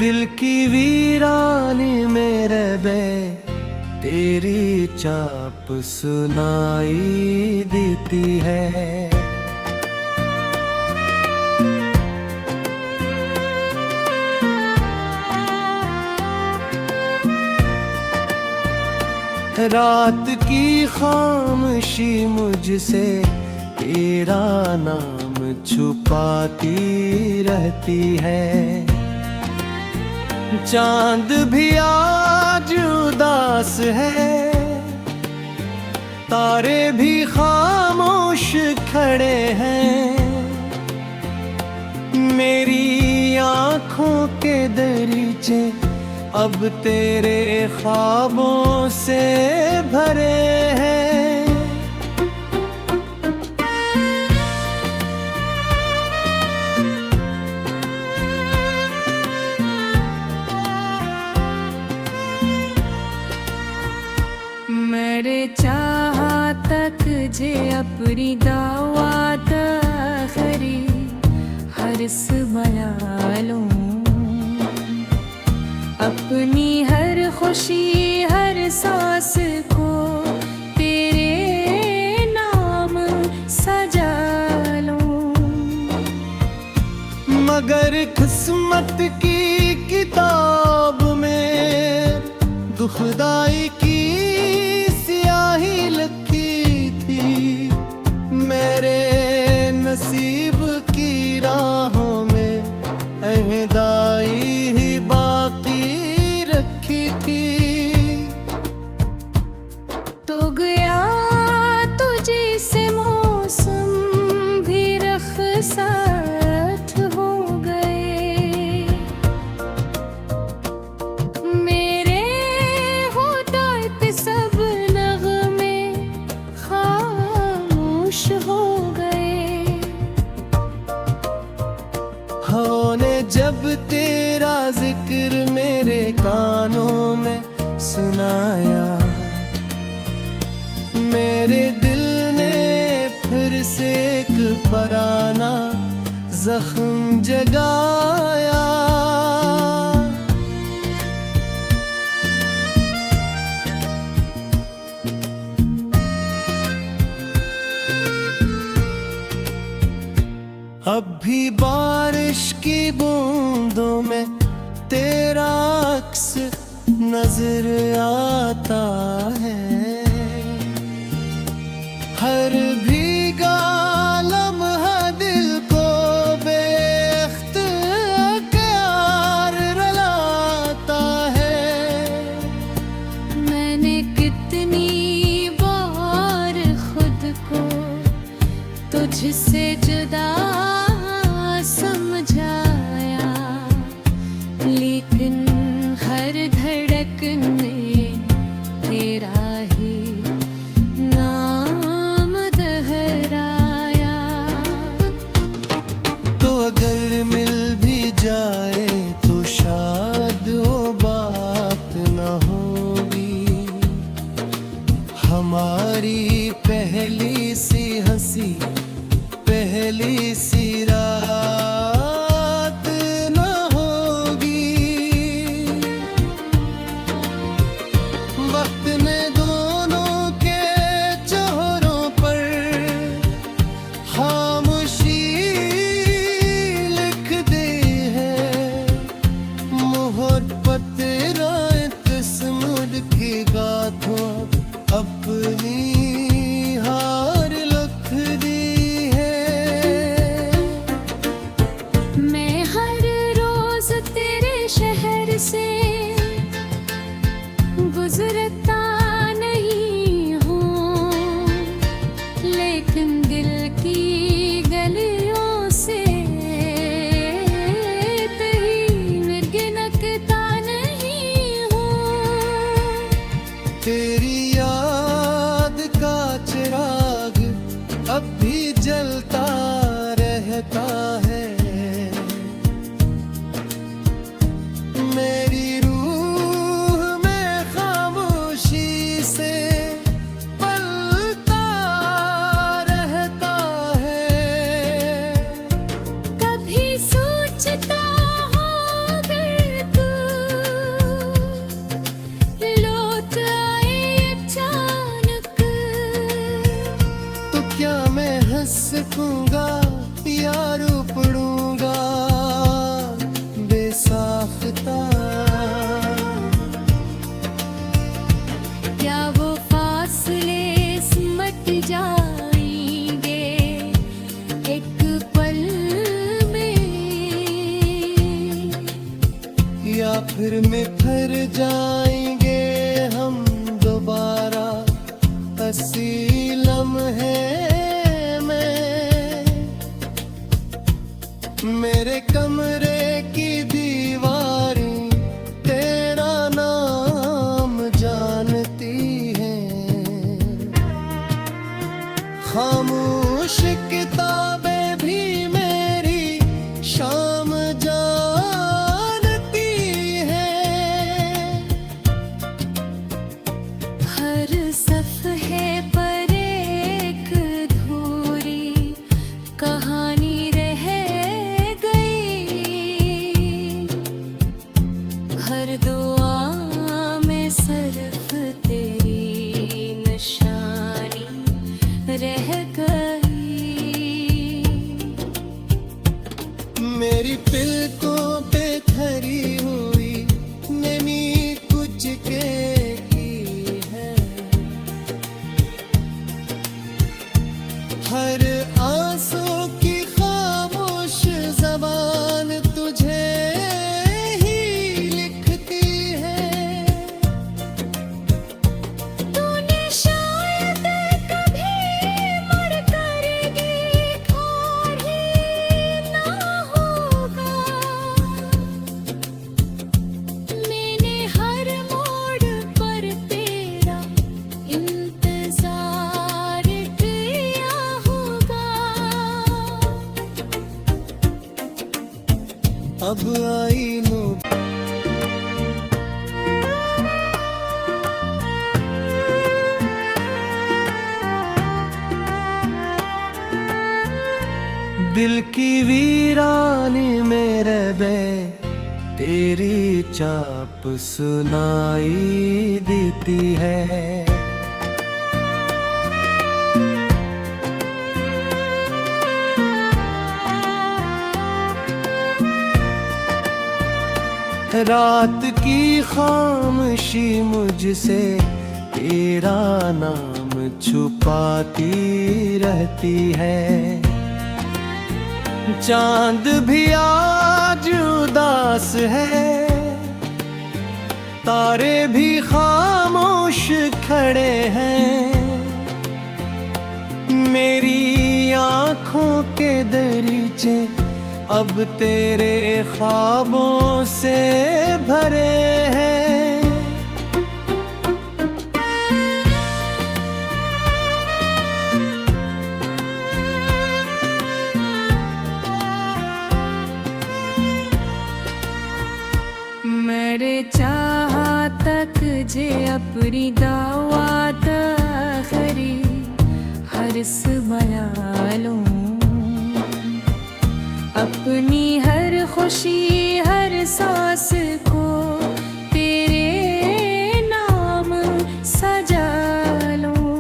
दिल की वीरानी में रहबे तेरी चाप सुनाई देती है। रात की खामोशी मुझसे तेरा नाम छुपाती रहती है। चांद भी आज उदास है, तारे भी खामोश खड़े हैं। मेरी आँखों के दरीचे अब तेरे ख्वाबों से भरे हैं। मेरे चाहा तक जे अपनी दावत खरी हर्स बना लूं। अपनी हर खुशी हर सांस को तेरे नाम सजा लूं। मगर किस्मत की किताब में दुखदाई की स्याही लिखी थी। मेरे नसीब की राहों में अहदाई ही बाकी रखी थी। तो गया तुझे से मौसम भी रख्सात हो गए। मेरे होतात सब नग़मे खामोश हो गए। होने जब तेरा जिक्र मेरे कानों में सुनाया, मेरे दिल ने फिर से एक पुराना जख्म जगाया। अब भी बारिश की बूंदों में तेरा अक्स नजर आता है। हर भीगा लम्हा दिल को बेख्तियार रुलाता है। मैंने कितनी बार खुद को तुझसे जुदा समझाया, लेकिन हर धड़कन में तेरा ही नाम दोहराया। तो अगर मिल भी जाए तो शायद वो बात न होगी हमारी पहली सी हंसी, पहली सी रात न होगी। वक्त ने दोनों के चेहरों पर खामोशी लिख दी है। मोहब्बत रात समुद्र की गाथों अपनी हार लिख दी है। मैं हर रोज तेरे शहर से गुजरता नहीं हूँ, लेकिन दिल की गलियों से कहीं गिनता नहीं हूँ। तेरी याद का चिराग अब भी जलता रहता है। मेरी रूह में खामोशी से पलता रहता है। कभी सोचता हूँ अगर तू सकूंगा या रूपड़ूंगा बेसाख्ता। क्या वो फासले सिमट जाएंगे एक पल में, या फिर निखर जाएंगे हम दोबारा हंसी लम्हे में। मेरे कमरे की दीवारें तेरा नाम जानती हैं, खामोश किताबें भी मेरी शाम जानती हैं। हर सफ़हे पर एक अधूरी कहानी रह गई, हर दुआ में सिर्फ तेरी निशानी रह गई। मेरी पलकों पे खरी हुई नमी कुछ के की है, हर आंसू की खामोश ज़बान तुझे ही लिखती है। तूने शायद कभी मुड़ कर देखा ही ना होगा, मैंने हर मोड़ पर तेरा इंतजार किया होगा। अब आई नो दिल की वीरानी में रबे तेरी चाप सुनाई देती है। रात की खामोशी मुझसे तेरा नाम छुपाती रहती है। चांद भी आज उदास है, तारे भी खामोश खड़े हैं। मेरी आँखों के दरीचे अब तेरे ख्वाबों से भरे हैं। मेरे चाह तक जे अपनी दावत आखरी हर्स बना लूं, अपनी हर खुशी हर सांस को तेरे नाम सजा लूं।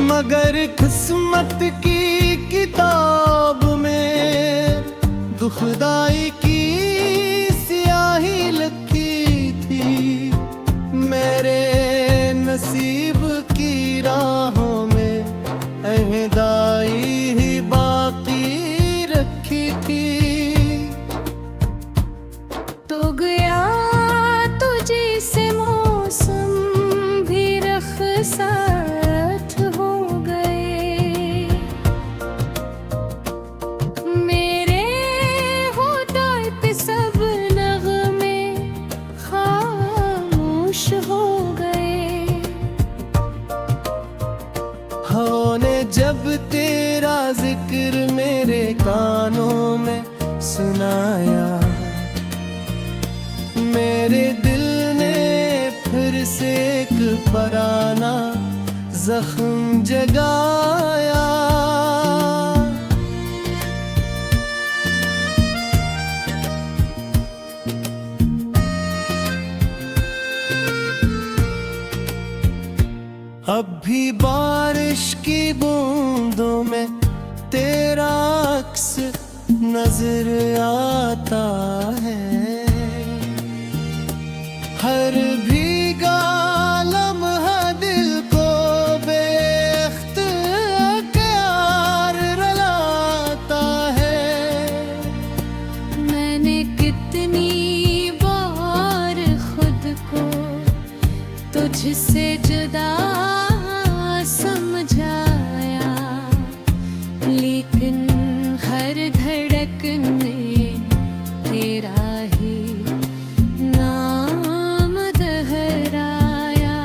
मगर किस्मत की किताब में दुखदाई की स्याही लिखी थी। मेरे नसीब की राहों में अहदाई ही बाकी रखी थी। तो गया तुझे से मौसम भी रखसात हो गए, मेरे होता पे सब नगमे खामोश हो गए। हवा ने जब तेरा जिक्र मेरे कानों में सुनाया, मेरे दिल ने फिर से एक पराना जख्म जगाया। अब भी बारिश की बूंदों में तेरा अक्स नजर आता है। हर भीगा लम्हा दिल को बेख्तियार रुलाता है। मैंने कितनी बार खुद को तुझसे जुदा समझाया, लेकिन हर धड़कन में तेरा ही नाम दोहराया।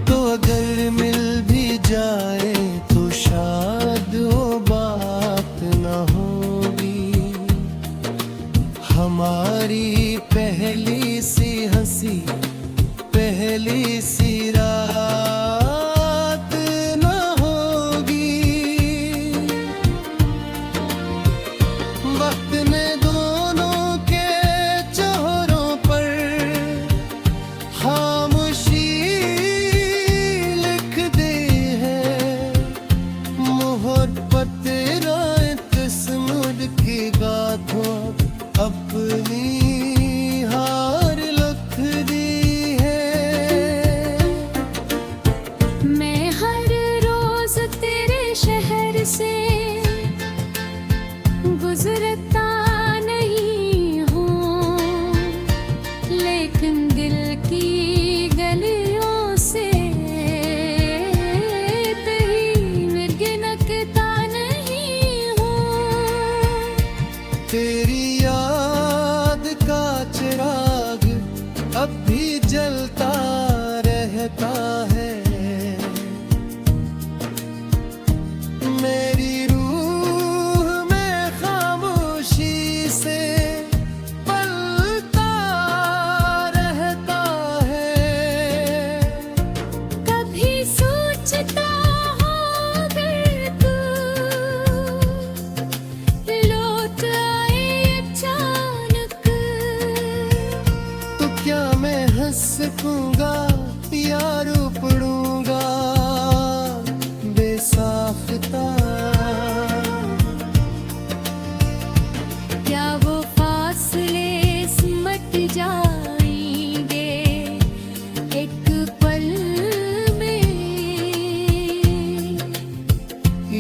तो अगर मिल भी जाए तो शायद वो बात न होगी हमारी पहली सी हंसी, पहली सी रात न होगी। वक्त ने दोनों के चेहरों पर खामोशी लिख दी है। मोहर पर तेरा तस्मुर की गाथों अपनी हार लिख दी है। मैं हर रोज तेरे शहर से गुजरता नहीं हूँ, लेकिन दिल की गलियों से कहीं गिनता नहीं हूँ। तेरी याद का चिराग अब भी जलता रहता है। मेरी रूह में खामोशी से पलता रहता है। कभी सोचता हूँ अगर तू लौट आए अचानक, तो क्या मैं हंस सकूंगा या रो पड़ूंगा बेसाख्ता। क्या वो फासले सिमट जाएंगे एक पल में,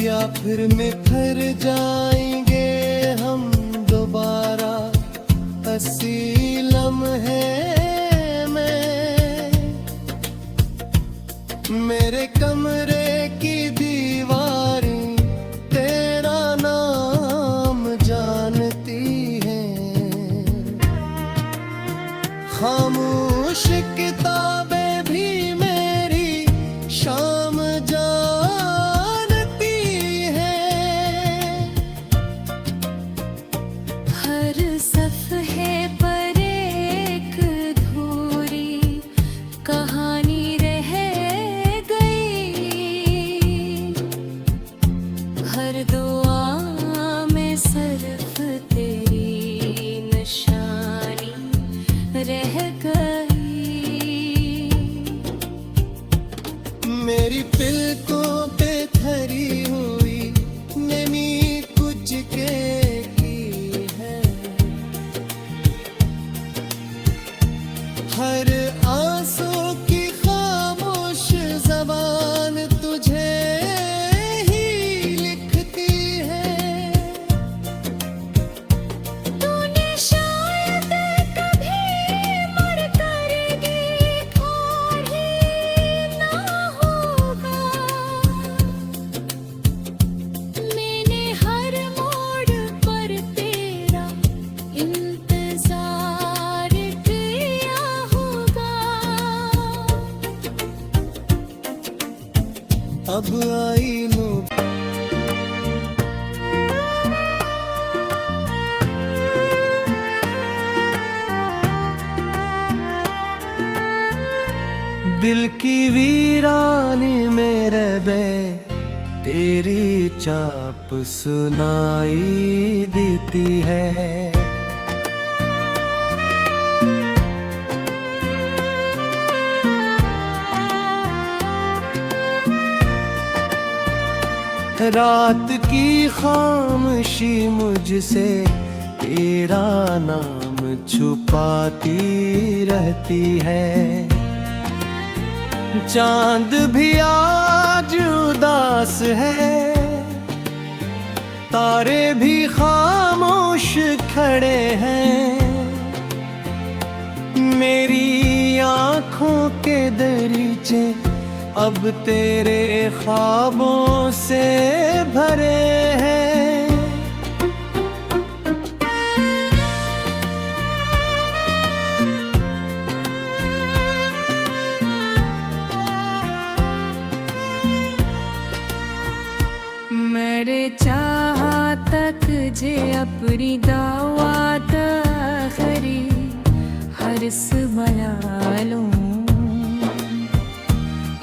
या फिर निखर जाएंगे हम दोबारा हंसी लम्हे में। मेरे कमरे की दीवारें तेरा नाम जानती हैं। खामोश किताबें भी मेरी शाम जानती हैं। हर सफ़हे पर एक अधूरी कहानी रह गई। हर दुआ में सिर्फ तेरी निशानी रह गई। मेरी पलकों पे धरी हुई नमी कुछ के की है। हर आंसू की खामोश ज़बान तुझे ही लिखती है। तूने शायद कभी मुड़ कर देखा ही ना होगा। मैंने हर मोड़ पर तेरा इंतजार किया होगा। अब आई लो दिल की वीरानी में रबे तेरी चाप सुनाई देती है। रात की खामोशी मुझसे तेरा नाम छुपाती रहती है। चांद भी आज उदास है, तारे भी खामोश खड़े हैं। मेरी आँखों के दरीचे अब तेरे ख्वाबों से भरे हैं। मेरे चाहा तक जे अपनी दावत खरी हर्स बना लूं।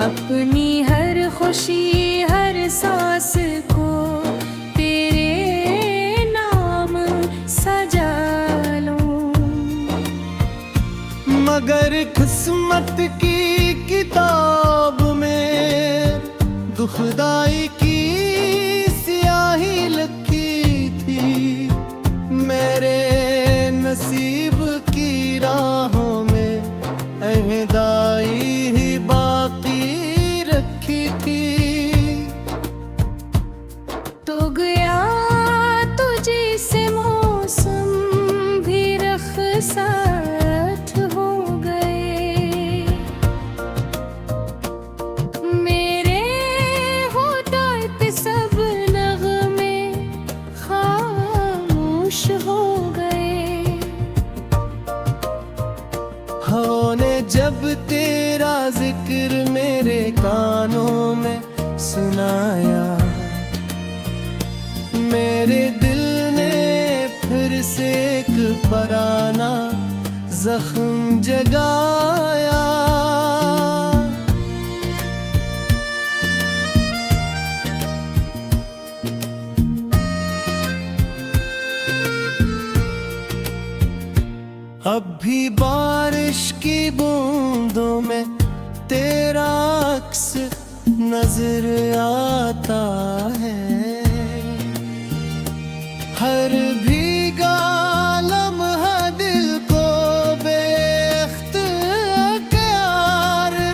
अपनी हर खुशी हर सांस को तेरे नाम सजा लूं। मगर किस्मत की किताब में दुखदाई की स्याही लिखी थी। मेरे नसीब की राहों में अहदाई ही बाकी रखी थी। तो गया तुझे से मौसम भी रख्सात हो गए। मेरे होठों पे सब नगमे खामोश हो गए। होने जब तेरा जिक्र मेरे कानों में सुनाया, मेरे दिल ने फिर से एक पुराना जख्म जगाया। अब भी बारिश की बूंदों में तेरा अक्स नजर आता है। हर भीगा लम्हा दिल को बेख्तियार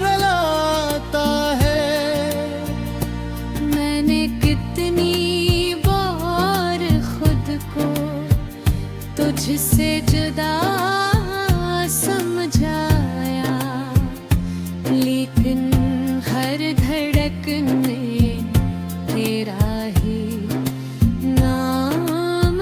रुलाता है। मैंने कितनी बार खुद को तुझसे जुदा समझाया, लेकिन हर धड़कन में तेरा ही नाम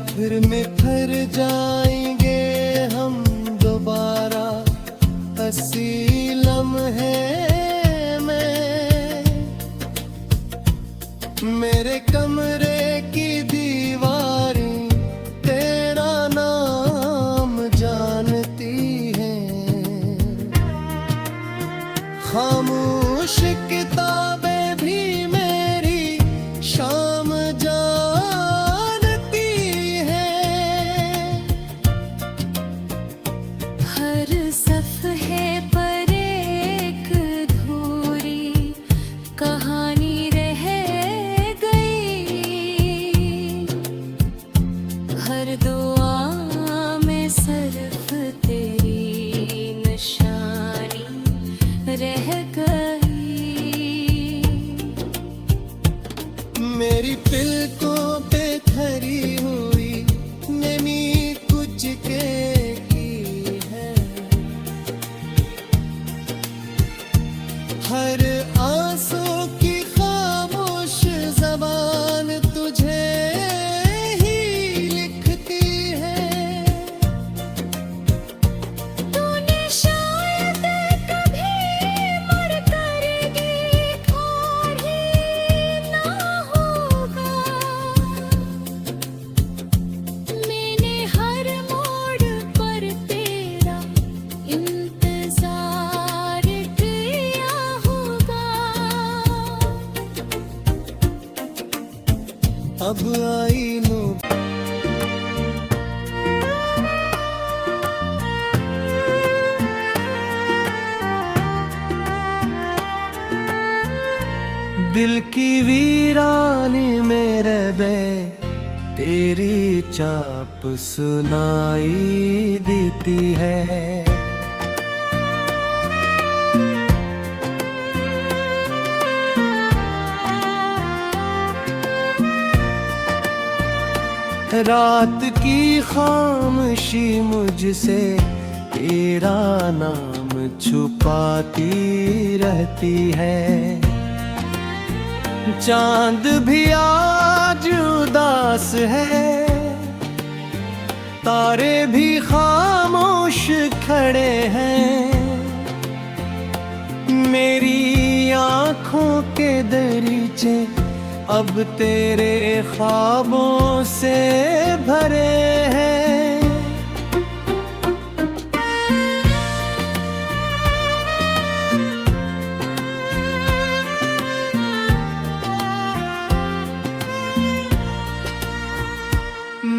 फिर निखर जाएंगे हम दोबारा हंसी लम्हे में। मेरे कमरे की दीवारें तेरा नाम जानती हैं, खामोश किताबें भी मेरी शाम जानती हैं। हर सफ़हे पर एक अधूरी कहानी रह गई, हर दुआ में सिर्फ तेरी निशानी रह गई। मेरी पलकों पे ठहरी हुई नमी कुछ के की है, हर आंसू की खामोश ज़बान तुझे ही लिखती है। तूने शायद कभी मर कर देखा ही ना होगा, मैंने हर मोड़ पर तेरा इंतजार किया होगा। अब आई नो दिल की वीरानी में रबे तेरी चाप सुनाई देती है। रात की खामोशी मुझसे तेरा नाम छुपाती रहती है। चांद भी आज उदास है, तारे भी खामोश खड़े हैं। मेरी आँखों के दरीचे अब तेरे ख्वाबों से भरे हैं।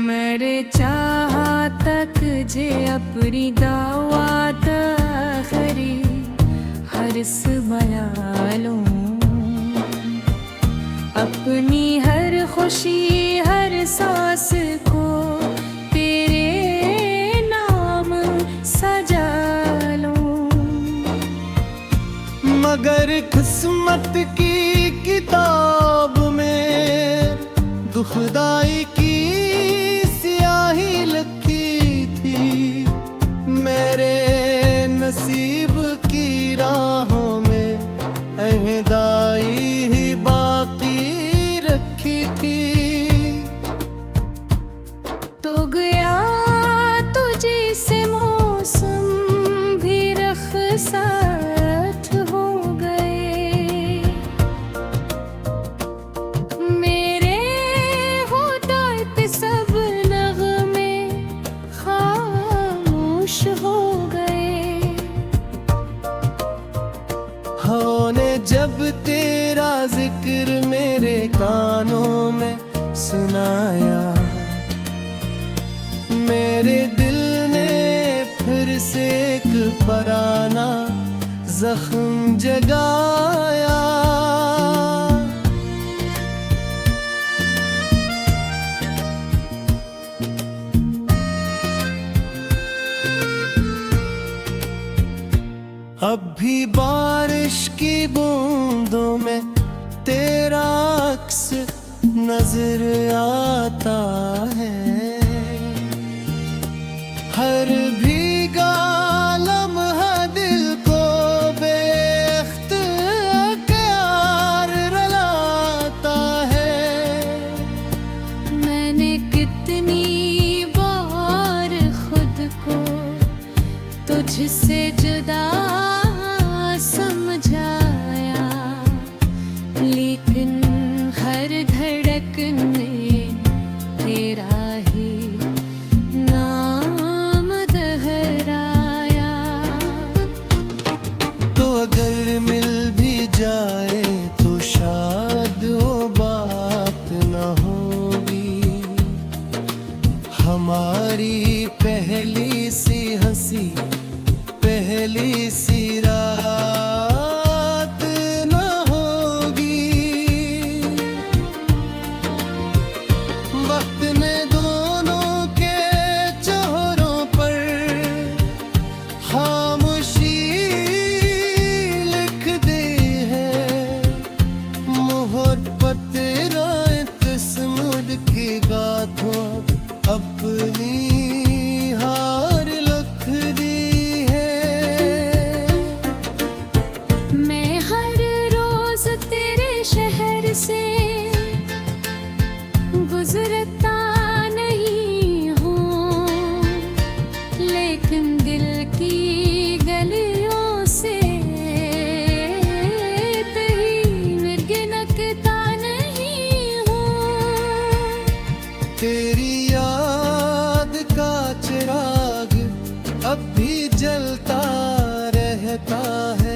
मेरे चाहा तक जे अपनी दावत खरी हर्स बयालूं, अपनी हर खुशी हर सांस को तेरे नाम सजा लूं। मगर किस्मत की किताब में दुखदाई की स्याही लिखी थी। मेरे नसीब की राहों में अहदाई ही बाकी रखी थी। तो गया तुझे से मौसम भी रखसात हो गए, मेरे होठों पे सब नगमे खामोश हो गए। हवा ने जब तेरा जिक्र मेरे कानों में सुनाया, मेरे दिल ने फिर से एक पुराना जख्म जगाया। अब भी बारिश की बूंदों में तेरा अक्स नजर आता है। हर भीगा लम्हा दिल को बेख्तियार रुलाता है। मैंने कितनी हमारी पहली सी हंसी, पहली सी रात न होगी। वक्त ने दोनों के चेहरों पर खामोशी लिख दी है। मोहर पतेरा तस्मुद की गाथों अपनी हार लख दी है। मैं हर रोज तेरे शहर से गुजरता नहीं हूँ, लेकिन दिल की गलियों से कहीं गिनता नहीं हूँ। तेरी याद का चिराग अब भी जलता रहता है।